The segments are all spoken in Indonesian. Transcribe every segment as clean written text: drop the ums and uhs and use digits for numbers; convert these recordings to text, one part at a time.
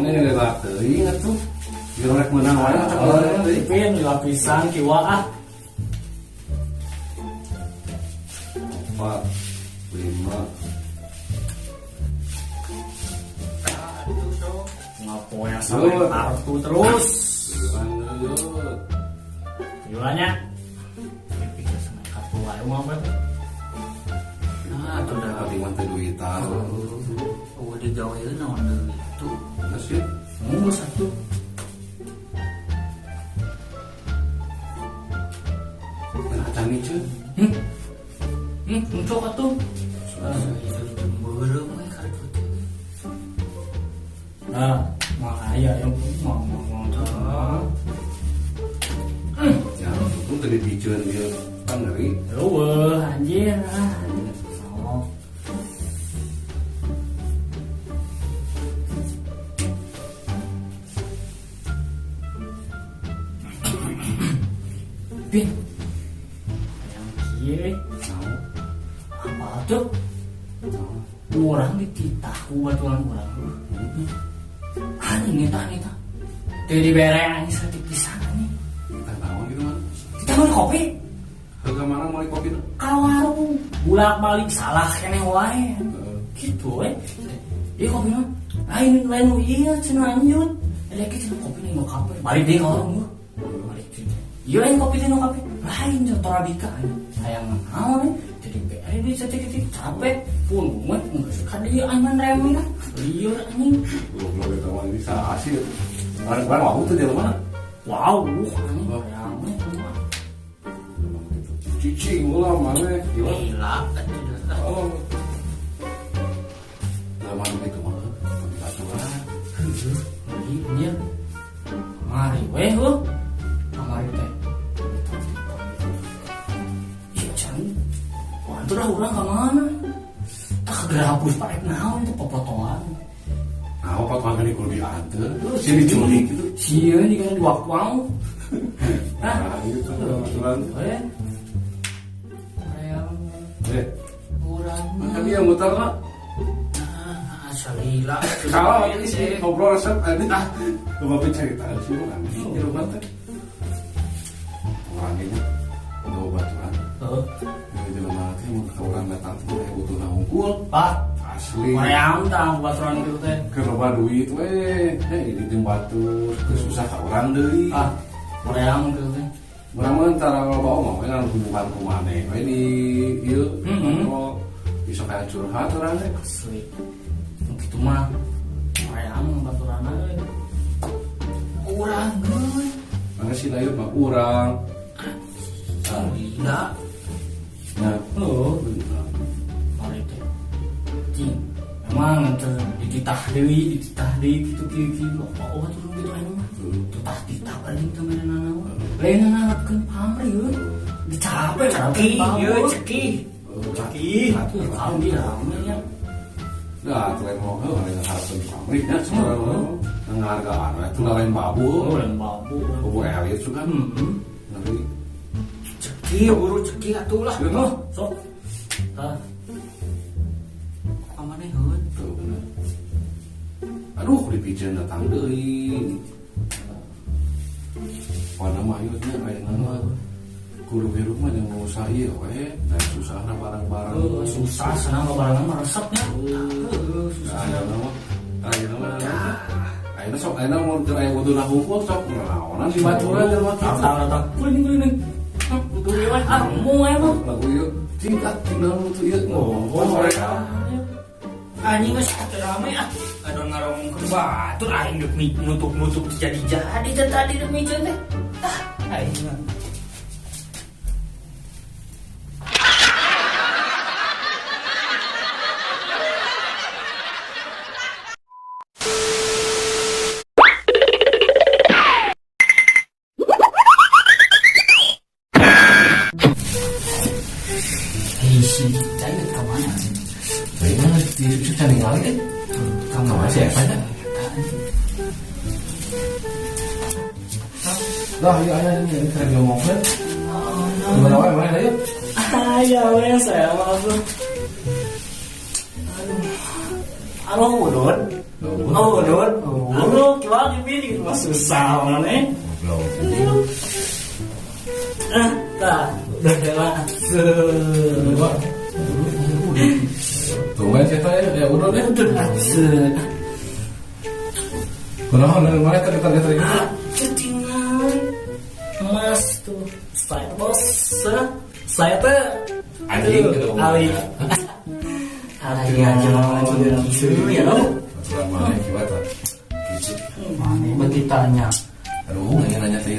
Ini lah teuing atuh. Direk meunang wae ngocok teuing. Pin lapisan kiwa ah. 4 5 Ngapoya sampai kartu terus. Gimana? Pikir sama kartu wae mah apa? Nah, tuh dah katingan teh duitan. Oh, di gaweun naon deui itu. Masih Ngomong satu. kan acan nih cuy. Untuk atuh. Nah, makanya yang mau Ya, itu tadi biceun dia kan dari. eueuh anjir ah. Sok. Pin. Yang kieu apa tuh? Orang dititah ku baturan urang. Anjing nita. Teu dibere anjing saeutik pisan anjing. Kita tahu gitu kan. Kita mau kopi. Harga mana mau kopi tuh? Ka warung bulak-balik salah keneh wae. Gitu we. Ieu kopi mah lain ieu cenah lanjut. Ada ke cenah kopi nih mau kape. Balik deui ka warung gua. Balik deui. Ieu lain kopi teh nu kape. Lain cenah torabika anjing. Hayang naon we? Jadi bere di cetik-cetik capek pun mah geus ka dieu aman reme lah. Lieur anjing. Belum ada kawan bisa asih. Barang-barang waktu tuh di mana? Wow, anjing rame. Cicing ulah mana? Gila, Oh. Zaman itu mah aturan. Iya. Mari weh lu. Mari teh. Iya can. Waduh lah urang ka mana? Tak gerabus parek naon teh popotoan. Nah, apa kan ini kudu diantar? Sini diculik gitu. Sieun dikana diwak-wang. Nah, gitu aturan. Weh. Urang. Kan dia muter lah. Salila. Kalau ini sih ngobrol resep ini coba cerita sih kan. Di rumah teh. Orang ini udah baturan. Heeh. Di rumah teh mau ke orang datang tuh butuh nangkul. Pak, Asli. Koream tah baturan kitu teh. Ke loba duit we. Ini jeung batur susah ka urang deui. Koream kitu teh. Urang mah tara loba omong we ngan hubungan ku maneh. We di ieu bisa kayak curhat urang teh. Asli. Gitu mah Koream baturan euy. Urang euy. Mangga si layu mah urang. Salila. Nah, Mari teh. Cing. Memang dititah deui gitu. Oh, turun gitu anu mah. Titah paling teu meunana mah. Lain ngarepkeun pamri euy. Dicape ceki, ieu ceki. Atuh kaum dia namanya. nah, lain mau ada harapkeun pamrih nya sebenarnya nghargaan we teu lain babu. Oh, yang babu. Babu elit juga. Nanti Ceki, buru ceki atuh lah. Sok. Kamane heun. tuh bener. Aduh, dipijeun datang deui. yutnya kayak nama kudu hirup mah yang usaha ieu we dan susahna barang-barang susah senang barang meresepnya aya nama sok ayeuna mun teu aya butuhna hukum sok naonan di baturan jelema kitu tak kuning butuh lewat mau emang lagu ieu tingkat tinggal butuh ieu mereka anjing geus rame ada ngarongkeun batur aing geus nutup jadi tadi demi teh aing si David kemana? Kayaknya di cari lagi kan? Kamu masih apa ya? Lah, ya ada ini kita ngomongin. Gimana wae mana yuk? Ya weh saya masuk. Halo Udut. Udut. Halo, gimana pilih? Mas susah mana? Ngobrol. Udah jalan. Tunggu siapa ya Udut ya? Udut. Kunaon dari mana kita gitu? Ketinggalan Mas tuh. Saya bos. Saya tuh Anjing gitu. Ali. Ali aja gitu ya lo. Aturan mana gimana? Gitu. Mana betitanya. Aduh, nanya teh.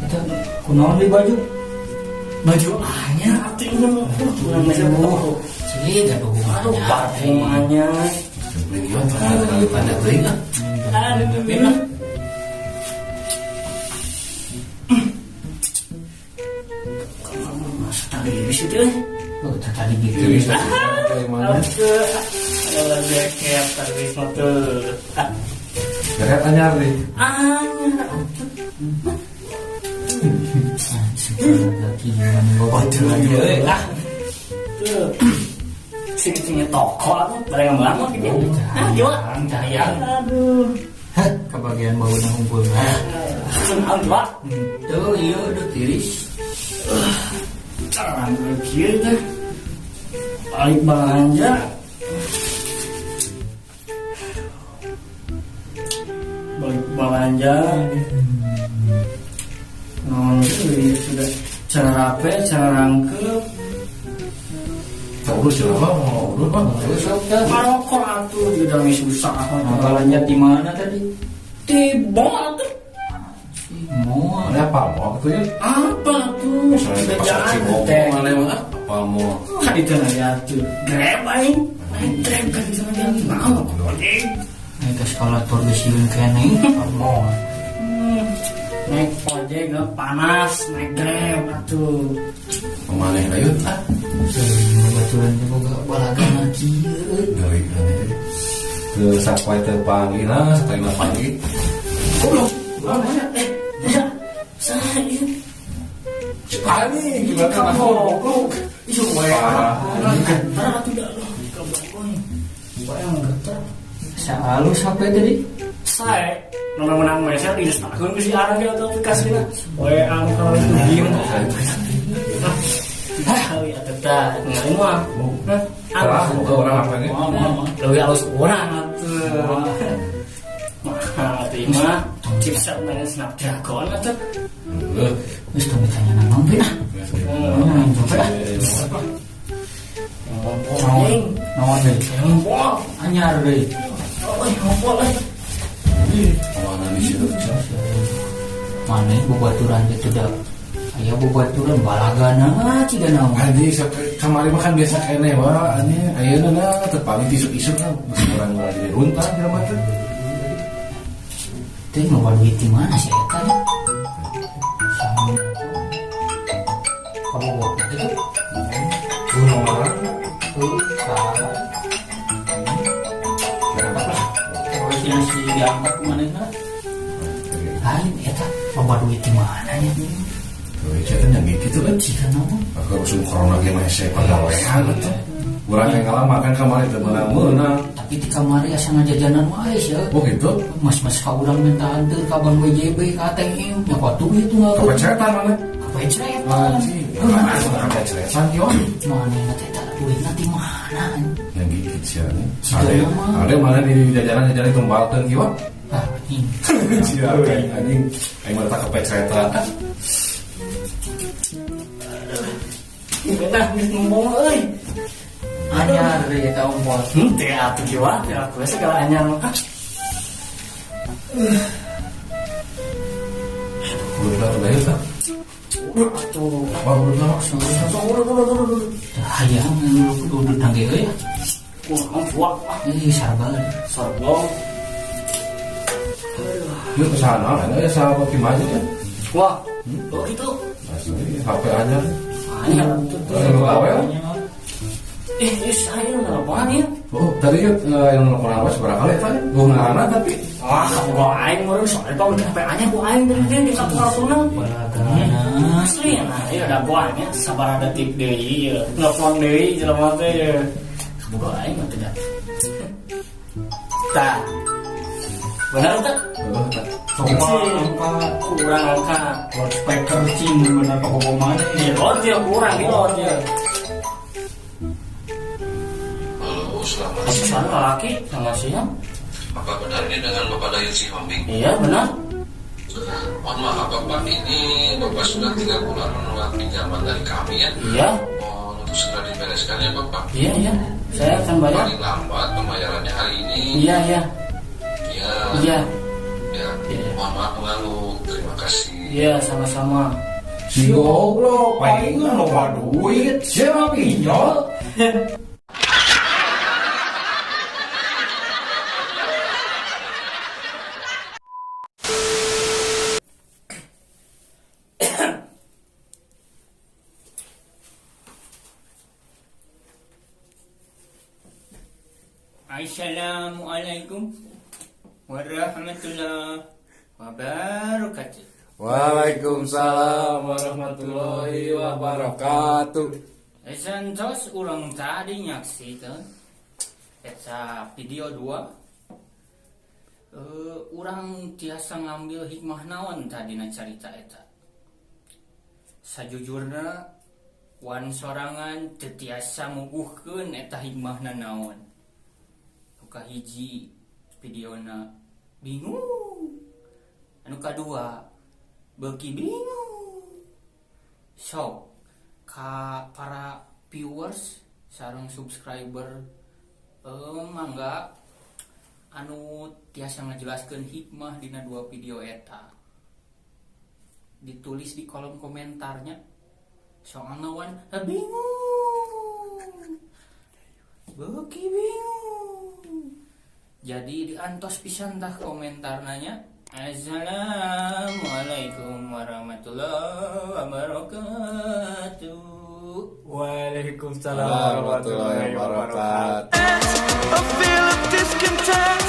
Kita kunaon di baju anyar artinya kurang bisa tahu sih gak ada hubungannya parfumnya Beli gimana ternyata kali tanya teh aduh bener kalau mas tadi di situ tadi gitu kalau jaket tadi motor jaket anyar deh anyar gimana gue baca lagi tuh sini toko aku bareng banget gitu gimana aduh kebagian bau dan kumpul senang pak tuh iya udah tiris cara gitu balik belanja sudah cara rapi, cara rangkep. Urus siapa mau urus bang? Urus apa? Maroko atuh juga susah. Belanja di mana tadi? Di mall tuh. Mall. Ada apa mau tuh ya? Apa tuh? Sudah jalan. Mana emang apa mau? Kan itu ya tuh. Grab aing. Grab kan bisa jalan mau. Naik eskalator di sini kene. Mall. Naik ojek gak panas, naik grab atuh. Kemana yang layut lah? Baturan itu gak balagan lagi. Gawe aneh. Ke sampai terpagi nah, sekali pagi. Goblok. Mana? Saya. Ani gimana kamu? Goblok. Isu wae. Parah. Tidak loh. Goblok. Bayang getar. Saya halus sampai tadi. Saya menang Malaysia di setahun ke si Arang ya atau kasihnya WA kalau itu diem kali ya tetap nggak mah orang apa nih lebih halus orang tuh mah terima chipset main Snapdragon atau terus kami tanya nama bina nawan deh anyar deh ngompol mana di situ? Mana bebaturan itu dah? Ayah bebaturan balagana ciga naon. Anjing kamari makan biasa kene wah anjing ayeuna na tepagi tisuk-isuk kan orang lagi runtang segala macam. Teh mau duit di mana sih eta? Kamu bawa itu? Guna orang Salah. Si diangkat kemana lah? Lain eta bawa duit di mana nya? Tuh cetan yang gitu kan Jika naon? aku harus corona ge mah saya pegawaian atuh. Urang yang lama kan kamari teu meunang-meunang. Tapi tapi di kamar asa ngajajanan wae ya. Oh gitu. Mas-mas ka urang minta anteur ka Bank WJB ka ATM nya kudu itu mah. Kepecetan mana? Kepecetan. Kepecetan kieu. Mana teh tah duitna ti mana? Yang gitu sia. Ada mana di jajanan-jajanan tumbalkeun kieu? Ah, ini. Sia anjing aing mah tak kepecetan. Benar ngomong euy. Anyar ya tahu mau. Teh atuh kieu teh aku segala anyar mah. Udah lahir tak? Atuh. Wah udah Hayang lu tangge euy. Kurang fuak. Sabar. Sorbong. Yuk ke sana, ada ya sahabat gimana ya? Wah, begitu. Asli, HP aja. Anyar tuh. Saya nelfon ya. Oh, tadi yang nelfon apa seberapa kali tadi? Gue nggak anak tapi. Wah, gua aing meureun soalnya tong HP-nya gua aing dari dia di satu kartuna. Asli nah, ieu ada gua nya sabar detik deui ieu. Nelfon deui jelema teh ieu. Gua aing mah teh. Tah. Benar tak? Kurang angkat loudspeaker cing bener apa mana ini lot ya kurang di lot ya. Halo, selamat Masih siang. sana laki sama siang. Apa benar ini dengan Bapak Dayut Sihombing? Iya benar. Mohon maaf Bapak, ini Bapak sudah 3 bulan menolak pinjaman dari kami ya. Iya. Mohon untuk segera dibereskan ya Bapak. Iya iya. Saya akan bayar. Paling lambat pembayarannya hari ini. Iya iya. Iya. Iya. Ya. Mohon maaf mengganggu. Terima kasih. Iya sama-sama. Si goblok, paling lupa duit, siapa pinjol? Assalamualaikum warahmatullahi wabarakatuh. Waalaikumsalam warahmatullahi wabarakatuh. Santos ulang tadi nyaksikan eta video 2. Urang tiasa ngambil hikmah naon tadina carita eta. Sajujurna wan sorangan teu tiasa ngukuhkeun eta hikmahna naon. Kahiji videona bingung, anu kadua beuki bingung. So ka para viewers sareng subscriber mangga anu tiasa ngajelaskeun hikmah dina 2 video eta ditulis di kolom komentarnya. Soalna wan bingung, beuki bingung. Jadi diantos pisan tah komentar nanya. Assalamualaikum warahmatullahi wabarakatuh. Waalaikumsalam warahmatullahi wabarakatuh. A feel of discontent.